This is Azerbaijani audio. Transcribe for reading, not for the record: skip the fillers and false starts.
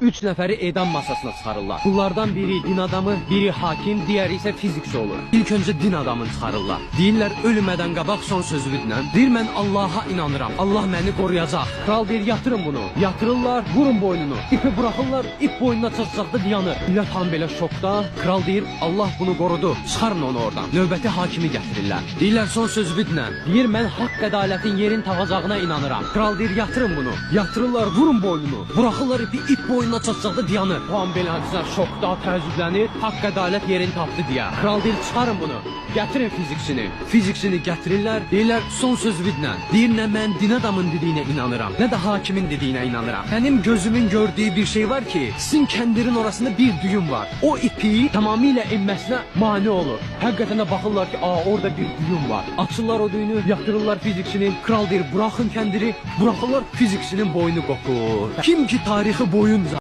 3 nəfəri edam masasına çıxarırlar. Bunlardan biri din adamı, biri hakim, diğeri ise fizikçi olur. İlk önce din adamını çıxarırlar. Deyirlər ölümeden qabaq son sözü dinlən. Deyir mən Allah'a inanıram. Allah məni qoruyacaq. Kral deyir yatırın bunu. Yatırırlar, vurun boynunu. İpi bırakırlar, ip boynuna çatacaqda dayanır. Millet tam belə şokda. Kral deyir Allah bunu qorudu. Çıxarın onu oradan. Növbəti hakimi gətirirlər. Deyirlər son sözü dinlən. Deyir mən haqq ədalətin yerin tapacağına inanıram. Kral deyir yatırın bunu. Yatırırlar, vurun boynunu. Bırakırlar ipi, ip boynuna çatacaqda dayanır. Tam belə hadisələr şokda təəccüblənir. Haqq ədalət yerini tapdı deyə. Kral deyir çıxarın bunu. Gətirin fizikçini. Fizikçini gətirirlər. Deyirlər son sözü dinlən. Deyir nə mən din adamın dediyinə inanıram, nə də hakimin dediyinə inanıram. Benim gözümün gördüğü bir şey var ki, sizin kəndirin orasında bir düğüm var. O ipi tamamıyla inməsinə mani olur. Həqiqətən də baxırlar ki, orada bir düğüm var. Açırlar o düğünü, yatırırlar fizikçini. Kral deyir bırakın kəndiri, bırakırlar fizikçinin boynu qopur. Kim ki tarixi boyunca